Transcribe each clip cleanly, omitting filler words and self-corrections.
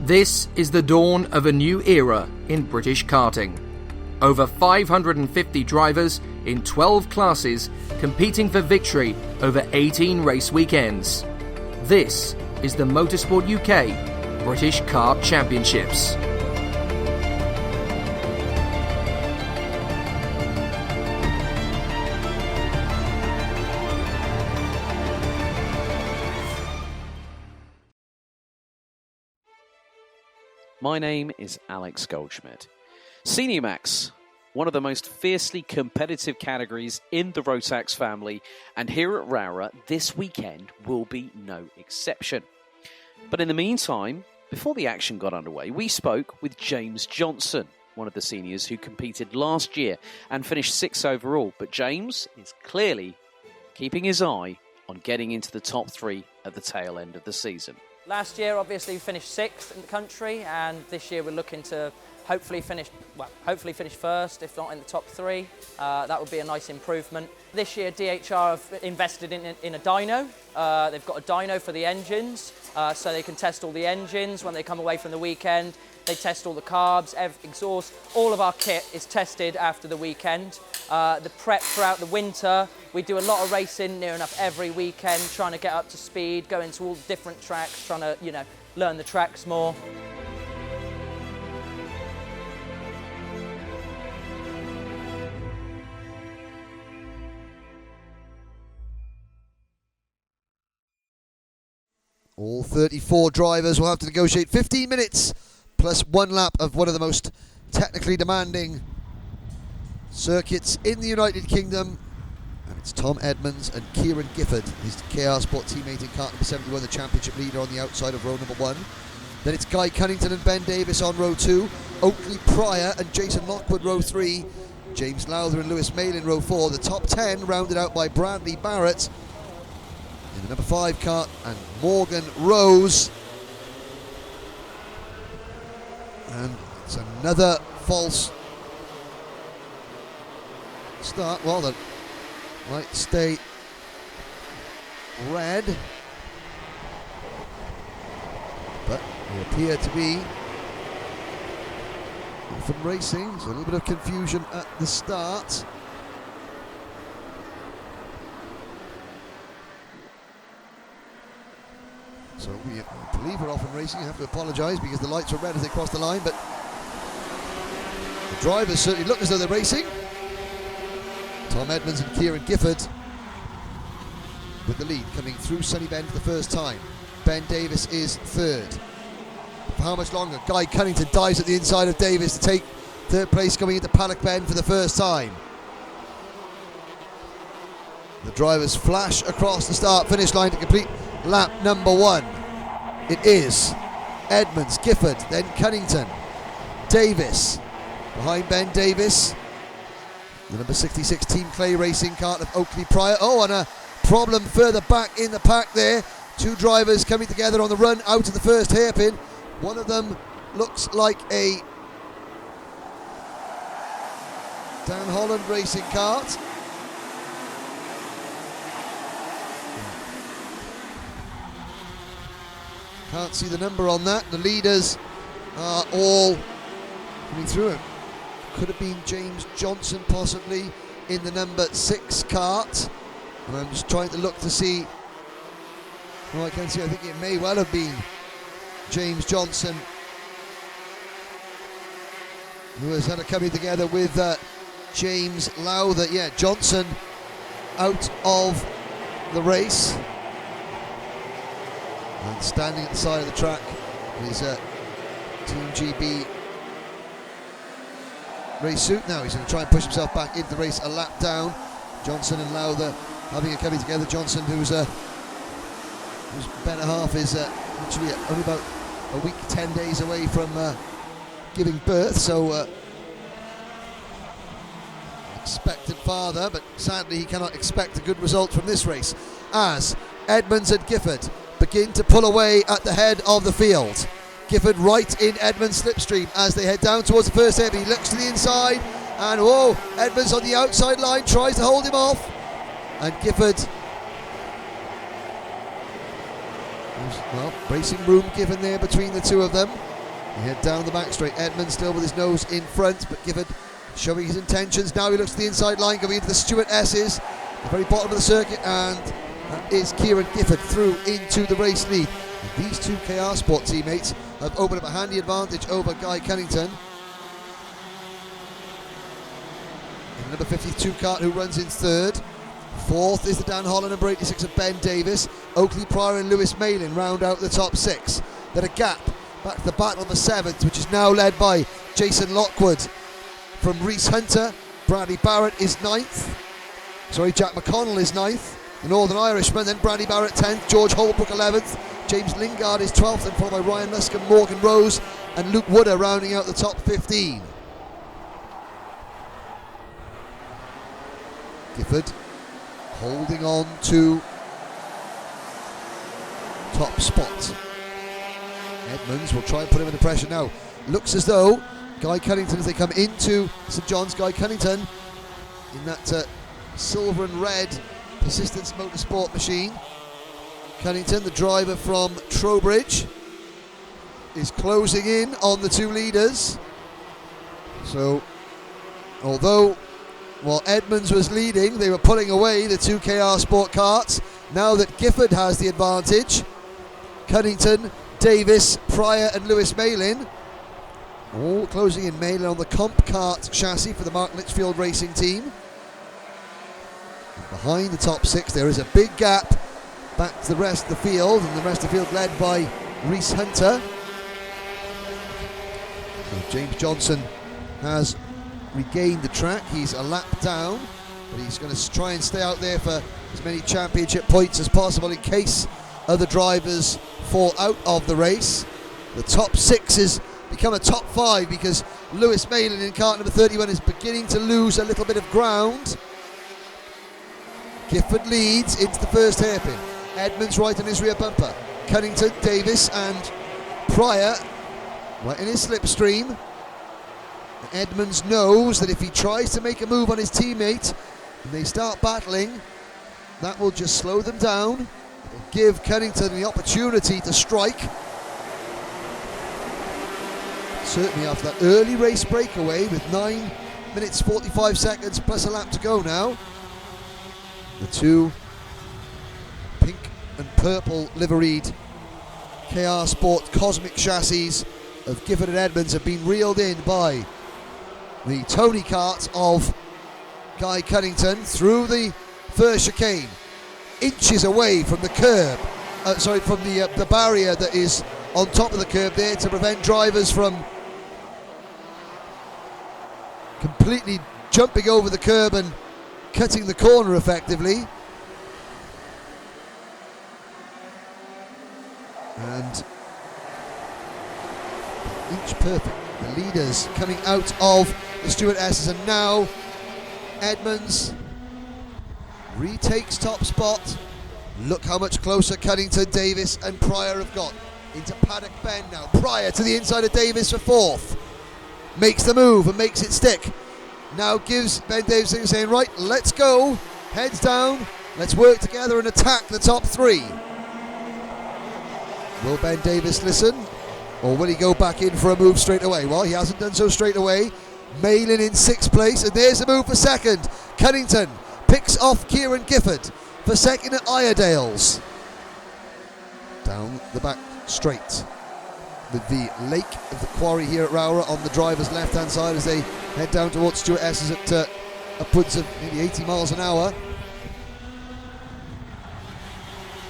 This is the dawn of a new era in British karting. Over 550 drivers in 12 classes competing for victory over 18 race weekends. This is the Motorsport UK British Kart Championships. My name is Alex Goldschmidt. Senior Max, one of the most fiercely competitive categories in the Rotax family, and here at Rowrah, this weekend will be no exception. But in the meantime, before the action got underway, we spoke with James Johnson, one of the seniors who competed last year and finished 6th overall. But James is clearly keeping his eye on getting into the top 3 at the tail end of the season. Last year, obviously, we finished 6th in the country, and this year we're looking to hopefully finish first, if not in the top 3. That would be a nice improvement. This year, DHR have invested in a dyno. They've got a dyno for the engines, so they can test all the engines when they come away from the weekend. They test all the carbs, exhaust. All of our kit is tested after the weekend. The prep throughout the winter. We do a lot of racing near enough every weekend, trying to get up to speed, go into all different tracks, trying to, learn the tracks more. All 34 drivers will have to negotiate 15 minutes plus 1 lap of one of the most technically demanding circuits in the United Kingdom. And it's Tom Edmunds and Kieran Gifford, his KR Sport teammate in kart number 71, the championship leader on the outside of row number 1. Then it's Guy Cunnington and Ben Davis on row 2, Oakley Pryor and Jason Lockwood row 3, James Lowther and Lewis Mail in row 4. The top 10 rounded out by Bradley Barrett in the number 5 kart and Morgan Rose. And it's another false start. Well, the lights stay red, but they appear to be from racing. There's a little bit of confusion at the start. So we believe we're off and racing. I have to apologise because the lights were red as they crossed the line, but the drivers certainly look as though they're racing. Tom Edmunds and Kieran Gifford with the lead, coming through Sunny Bend for the first time. Ben Davis is 3rd. For how much longer? Guy Cunnington dives at the inside of Davis to take 3rd place, coming into Paddock Bend for the first time. The drivers flash across the start-finish line to complete lap number 1. It is Edmunds, Gifford, then Cunnington, Davis. Behind Ben Davis, the number 66 Team Clay Racing kart of Oakley Pryor. Oh, and a problem further back in the pack there. 2 drivers coming together on the run out of the first hairpin. One of them looks like a Dan Holland Racing kart. Can't see the number on that. The leaders are all coming through it. Could have been James Johnson possibly in the number 6 kart. And I'm just trying to look to see. Well, I can see, I think it may well have been James Johnson who has had a coming together with James Lowther. Yeah, Johnson out of the race. And standing at the side of the track is Team GB race suit. Now he's going to try and push himself back into the race a lap down. Johnson and Lowther having a coming together. Johnson, whose better half is actually only about a week, 10 days away from giving birth, so expected father, but sadly he cannot expect a good result from this race as Edmunds and Gifford begin to pull away at the head of the field. Gifford right in Edmunds' slipstream as they head down towards the first hairpin. He looks to the inside and whoa, Edmunds on the outside line tries to hold him off, and Gifford, well, racing room given there between the two of them. They head down the back straight. Edmunds still with his nose in front, but Gifford showing his intentions. Now he looks to the inside line, going into the Stewart S's, the very bottom of the circuit, and that is Kieran Gifford through into the race lead. And these two KR Sport teammates have opened up a handy advantage over Guy Cunnington. And number 52 kart who runs in third. Fourth is the Dan Holland number 86 of Ben Davis. Oakley Pryor and Lewis Malin round out the top six. Then a gap back to the battle for seventh, which is now led by Jason Lockwood from Rhys Hunter. Bradley Barrett is ninth. Jack McConnell is ninth. The Northern Irishman, then Bradley Barrett 10th, George Holbrook 11th, James Lingard is 12th, and followed by Ryan Luscombe, Morgan Rose and Luke Wooder rounding out the top 15. Gifford holding on to top spot. Edmunds will try and put him under pressure now. Looks as though Guy Cunnington, as they come into St John's, Guy Cunnington in that silver and red Persistence Motorsport machine. Cunnington, the driver from Trowbridge, is closing in on the two leaders. So, although while Edmunds was leading, they were pulling away the two KR Sport karts. Now that Gifford has the advantage, Cunnington, Davis, Pryor and Lewis Malin all closing in. Malin on the comp kart chassis for the Mark Litchfield Racing team. Behind the top six there is a big gap back to the rest of the field, and the rest of the field led by Rhys Hunter. So James Johnson has regained the track. He's a lap down, but he's going to try and stay out there for as many championship points as possible in case other drivers fall out of the race. The top six has become a top five because Lewis Malin in kart number 31 is beginning to lose a little bit of ground. Gifford leads into the first hairpin. Edmunds right in his rear bumper. Cunnington, Davis and Pryor right in his slipstream. Edmunds knows that if he tries to make a move on his teammate and they start battling, that will just slow them down. It'll give Cunnington the opportunity to strike. Certainly after that early race breakaway with 9 minutes 45 seconds plus a lap to go now. The two pink and purple liveried KR Sport Cosmic chassis of Gifford and Edmunds have been reeled in by the Tony kart of Guy Cunnington through the first chicane, inches away from the curb, from the barrier that is on top of the curb there to prevent drivers from completely jumping over the curb and cutting the corner effectively. And inch perfect. The leaders coming out of the Stewart S's, and now Edmunds retakes top spot. Look how much closer Cunnington, Davis and Pryor have got into Paddock Bend now. Pryor to the inside of Davis for fourth. Makes the move and makes it stick. Now gives Ben Davis saying, right, let's go. Heads down. Let's work together and attack the top three. Will Ben Davis listen? Or will he go back in for a move straight away? Well, he hasn't done so straight away. Malin in sixth place, and there's a move for second. Cunnington picks off Kieran Gifford for second at Iredales. Down the back straight with the lake of the quarry here at Rowrah on the driver's left-hand side as they head down towards Stewart S's at upwards of maybe 80 miles an hour.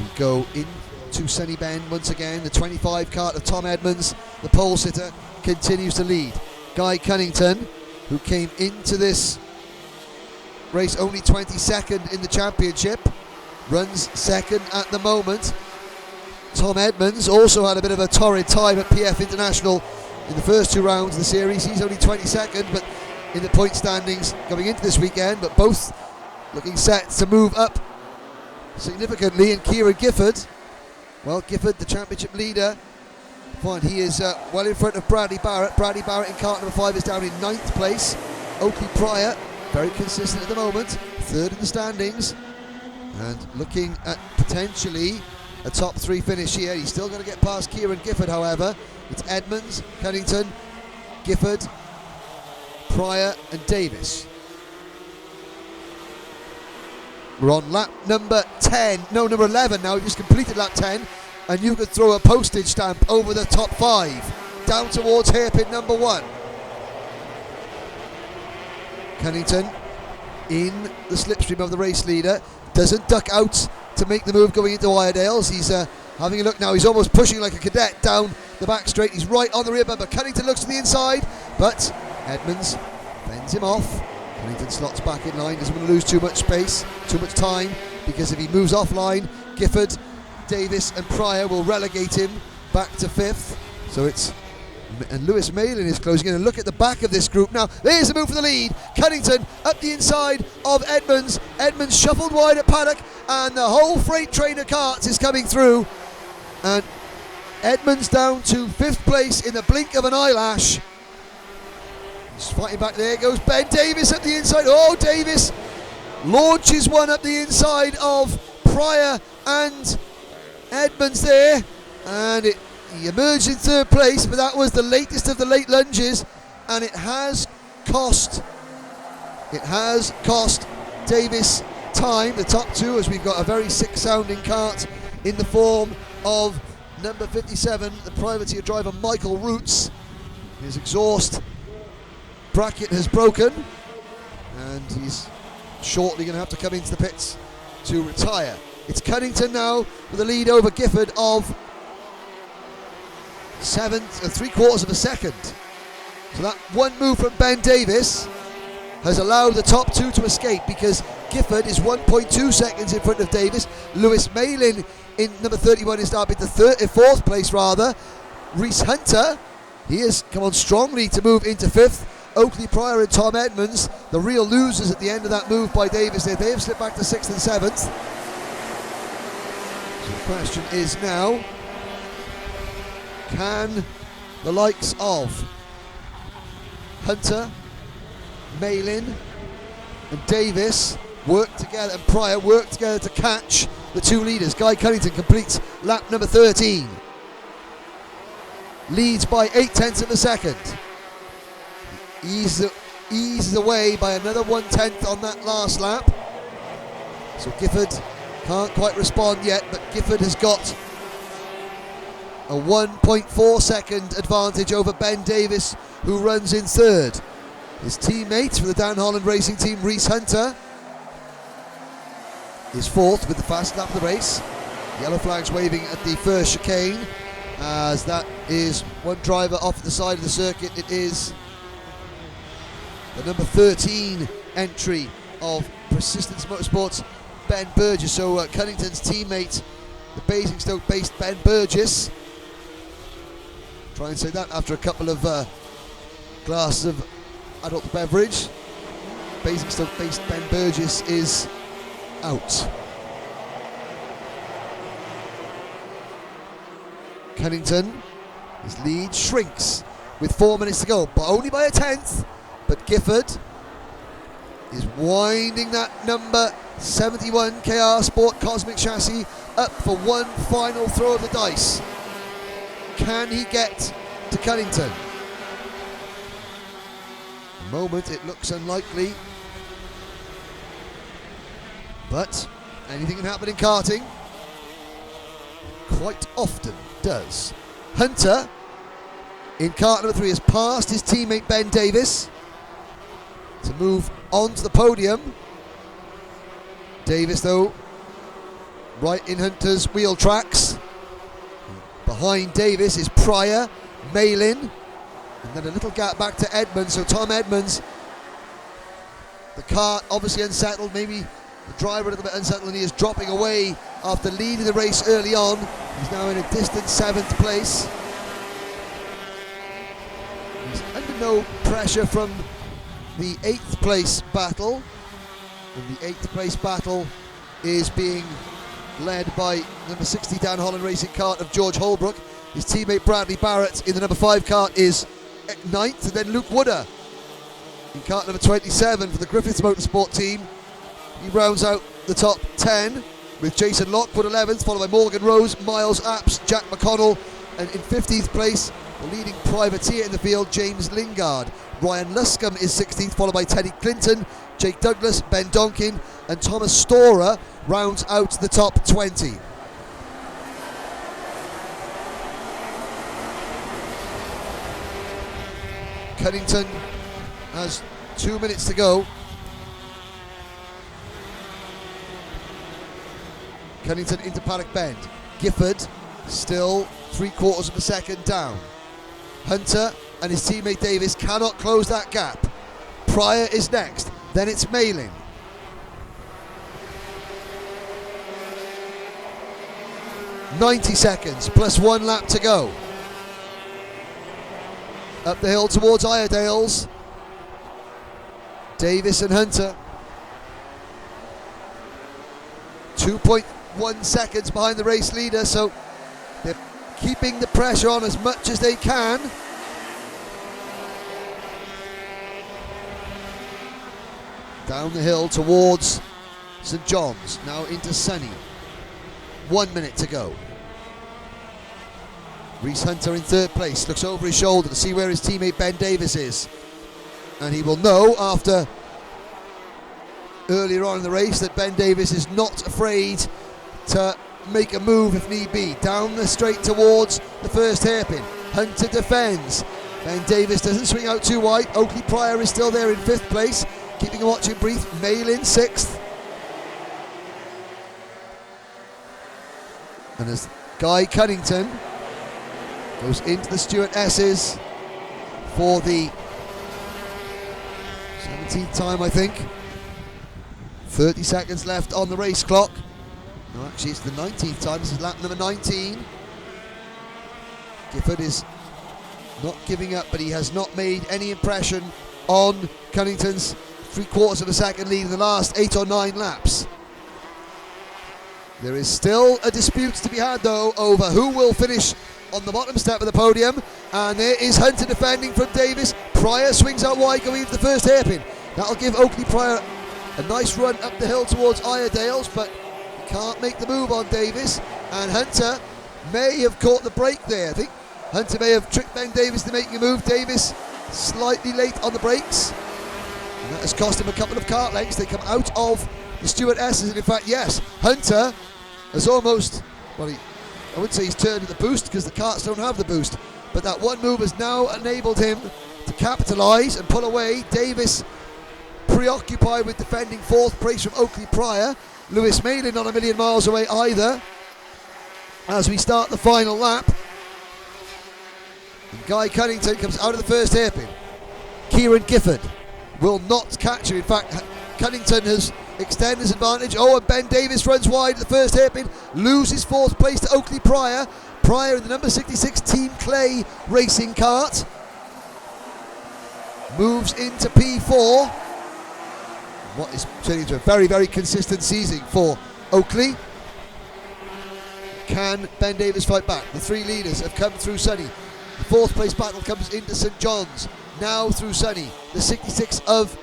We go into Sunny Bend once again. The 25 kart of Tom Edmunds, the pole sitter, continues to lead. Guy Cunnington, who came into this race only 22nd in the championship, runs second at the moment. Tom Edmunds also had a bit of a torrid time at PF International in the first two rounds of the series. He's only 22nd, but in the point standings coming into this weekend, but both looking set to move up significantly. And Kieran Gifford, well, Gifford, the championship leader, fine, he is well in front of Bradley Barrett. Bradley Barrett in kart number 5 is down in 9th place. Oakley Pryor, very consistent at the moment, third in the standings, and looking at potentially a top 3 finish here. He's still going to get past Kieran Gifford, however. It's Edmunds, Cunnington, Gifford, Pryor and Davis. We're on lap number 11 now. We've just completed lap 10, and you could throw a postage stamp over the top 5 down towards hairpin number 1. Cunnington in the slipstream of the race leader, doesn't duck out to make the move going into Iredales. He's having a look now. He's almost pushing like a cadet down the back straight. He's right on the rear bumper. Cunnington looks to the inside, but Edmunds fends him off. Cunnington slots back in line, doesn't want to lose too much space, too much time, because if he moves offline, Gifford, Davis and Pryor will relegate him back to 5th. So it's, and Lewis Malin is closing in. And look at the back of this group now. There's the move for the lead. Cunnington up the inside of Edmunds. Edmunds shuffled wide at paddock, and the whole freight train of carts is coming through. And Edmunds down to 5th place in the blink of an eyelash. He's fighting back. There goes Ben Davis up the inside. Oh, Davis launches one up the inside of Pryor and Edmunds there, and he emerged in 3rd place, but that was the latest of the late lunges, and it has cost Davis time, the top 2, as we've got a very sick sounding cart in the form of number 57, the privateer driver Michael Roots. His exhaust bracket has broken, and he's shortly going to have to come into the pits to retire. It's Cunnington now with a lead over Gifford of 3/4 of a second. So that one move from Ben Davis has allowed the top 2 to escape, because Gifford is 1.2 seconds in front of Davis. Lewis Malin in number 31 is now up into 4th place rather. Reese Hunter, he has come on strongly to move into 5th. Oakley Pryor and Tom Edmunds, the real losers at the end of that move by Davis there. They have slipped back to 6th and 7th. So the question is now, can the likes of Hunter, Malin and Davis work together, and Pryor work together to catch the 2 leaders? Guy Cunnington completes lap number 13. Leads by 0.8 of a second. Eases away by another 1/10 on that last lap. So Gifford can't quite respond yet, but Gifford has got a 1.4 second advantage over Ben Davis, who runs in 3rd. His teammate for the Dan Holland Racing Team, Reese Hunter, is 4th with the fast lap of the race. Yellow flags waving at the first chicane, as that is one driver off the side of the circuit. It is the number 13 entry of Persistence Motorsports, Ben Burgess. So Cunnington's teammate, the Basingstoke-based Ben Burgess, try and say that after a couple of glasses of adult beverage. Basingstoke-based Ben Burgess is out. Cunnington, his lead shrinks with 4 minutes to go, but only by 1/10. But Gifford is winding that number 71 KR Sport Cosmic chassis up for one final throw of the dice. Can he get to Cunnington? At the moment it looks unlikely, but anything can happen in karting. Quite often does. Hunter in kart number 3 has passed his teammate Ben Davis to move on to the podium. Davis, though, right in Hunter's wheel tracks. Behind Davis is Pryor, Malin, and then a little gap back to Edmunds. So Tom Edmunds, the kart obviously unsettled, maybe the driver a little bit unsettled, and he is dropping away after leading the race early on. He's now in a distant 7th place. He's under no pressure from the 8th place battle, and the 8th place battle is being led by number 60 Dan Holland Racing kart of George Holbrook. His teammate Bradley Barrett in the number 5 kart is 9th, and then Luke Wooder in kart number 27 for the Griffiths Motorsport team. He rounds out the top 10 with Jason Lockwood 11th, followed by Morgan Rose, Miles Apps, Jack McConnell, and in 15th place The leading privateer in the field, James Lingard. Ryan Luscombe is 16th, followed by Teddy Clinton, Jake Douglas, Ben Donkin, and Thomas Storer rounds out the top 20. Cunnington has 2 minutes to go. Cunnington into Paddock Bend. Gifford still 3/4 of a second down. Hunter and his teammate Davis cannot close that gap. Pryor is next, then it's Malin. "90 seconds plus 1 lap to go. Up the hill towards Iredales. Davis and Hunter. 2.1 seconds behind the race leader, so they're keeping the pressure on as much as they can. Down the hill towards St John's, now into Sunny. 1 minute to go. Reese Hunter in third place, looks over his shoulder to see where his teammate Ben Davis is. And he will know after earlier on in the race that Ben Davis is not afraid to make a move if need be. Down the straight towards the first hairpin. Hunter defends. Ben Davis doesn't swing out too wide. Oakley Pryor is still there in 5th place, keeping a watching brief. Malin 6th. And as Guy Cunnington goes into the Stuart S's for the 17th time, I think. 30 seconds left on the race clock. No, actually it's the 19th time. This is lap number 19. Gifford is not giving up, but he has not made any impression on Cunnington's 3/4 of a second lead in the last 8 or 9 laps. There is still a dispute to be had, though, over who will finish on the bottom step of the podium. And there is Hunter defending from Davis. Pryor swings out wide going into the first hairpin. That'll give Oakley Pryor a nice run up the hill towards Iredales, but he can't make the move on Davis. And Hunter may have caught the break there. I think Hunter may have tricked Ben Davis to making a move. Davis slightly late on the brakes, and that has cost him a couple of kart lengths. They come out of the Stuart S's, and in fact, yes, Hunter has almost, well, I wouldn't say he's turned to the boost because the karts don't have the boost, but that one move has now enabled him to capitalise and pull away. Davis preoccupied with defending 4th place from Oakley Pryor. Lewis Malin not a million miles away either as we start the final lap. And Guy Cunnington comes out of the first hairpin. Kieran Gifford will not catch him. In fact, Cunnington has extended his advantage. Oh, and Ben Davis runs wide at the first hairpin, loses 4th place to Oakley Pryor. Pryor in the number 66 Team Clay racing kart moves into P4. What is turning into a very, very consistent season for Oakley. Can Ben Davis fight back? The 3 leaders have come through Sunny. The 4th place battle comes into St John's, now through Sunny. The 66 of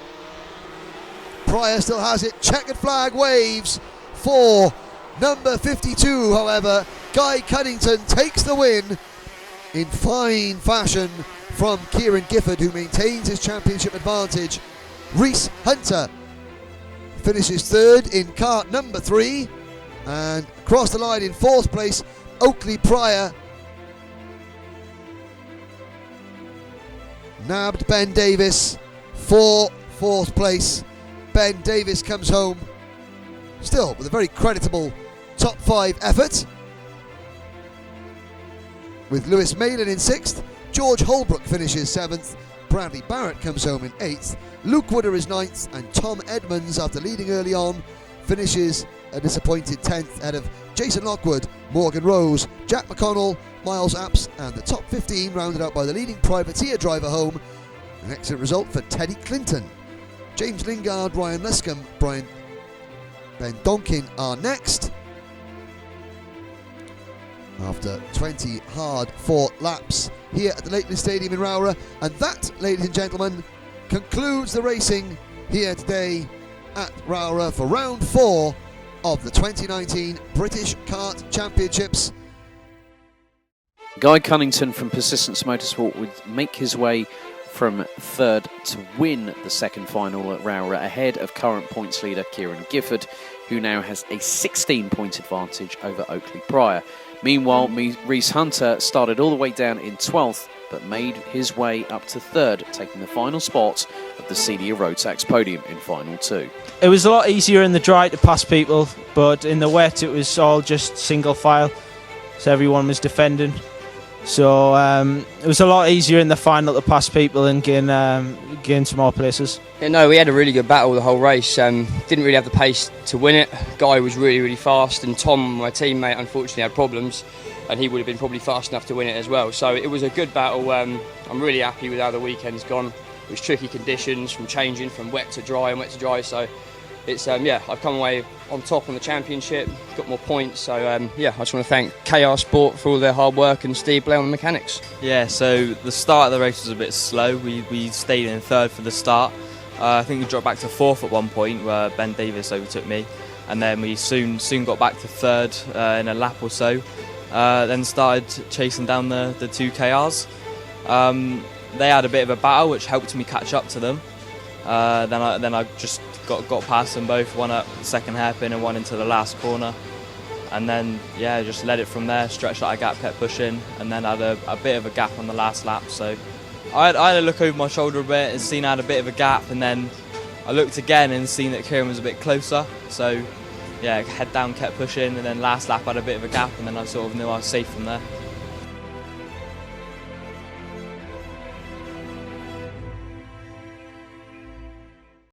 Pryor still has it. Checkered flag waves for number 52, however. Guy Cunnington takes the win in fine fashion from Kieran Gifford, who maintains his championship advantage. Reese Hunter finishes 3rd in kart number 3, and across the line in 4th place, Oakley Pryor nabbed Ben Davis for 4th place. Ben Davis comes home still with a very creditable top 5 effort, with Lewis Malin in 6th. George Holbrook finishes 7th. Bradley Barrett comes home in 8th. Luke Wooder is 9th, and Tom Edmunds, after leading early on, finishes a disappointed 10th ahead of Jason Lockwood, Morgan Rose, Jack McConnell, Miles Apps, and the top 15 rounded out by the leading privateer driver home. An excellent result for Teddy Clinton. James Lingard, Ryan Luscombe, Ben Donkin are next after 20 hard-fought laps here at the Lakeland Stadium in Rowrah. And that, ladies and gentlemen, concludes the racing here today at Rowrah for round 4 of the 2019 British Kart Championships. Guy Cunnington from Persistence Motorsport would make his way from third to win the second final at Rowrah, ahead of current points leader Kieran Gifford, who now has a 16-point advantage over Oakley Pryor. Meanwhile, Reese Hunter started all the way down in 12th, but made his way up to third, taking the final spot of the senior Rotax podium in Final 2. It was a lot easier in the dry to pass people, but in the wet it was all just single file, so everyone was defending. So it was a lot easier in the final to pass people and gain some more places. Yeah, no, we had a really good battle the whole race. Didn't really have the pace to win it. Guy was really, really fast, and Tom, my teammate, unfortunately had problems, and he would have been probably fast enough to win it as well. So it was a good battle. I'm really happy with how the weekend's gone. It was tricky conditions, from changing from wet to dry and wet to dry. So it's I've come away on top in the championship, got more points. So I just want to thank KR Sport for all their hard work and Steve Blair on the mechanics. Yeah, so the start of the race was a bit slow. We stayed in third for the start. I think we dropped back to fourth at one point where Ben Davis overtook me, and then we soon got back to third in a lap or so. Then started chasing down the two KRs. They had a bit of a battle, which helped me catch up to them. Then I just got past them both, one at the second hairpin and one into the last corner. And then, just led it from there, stretched out a gap, kept pushing, and then had a bit of a gap on the last lap. So I had a look over my shoulder a bit and seen I had a bit of a gap, and then I looked again and seen that Kieran was a bit closer. So, head down, kept pushing, and then last lap had a bit of a gap, and then I sort of knew I was safe from there.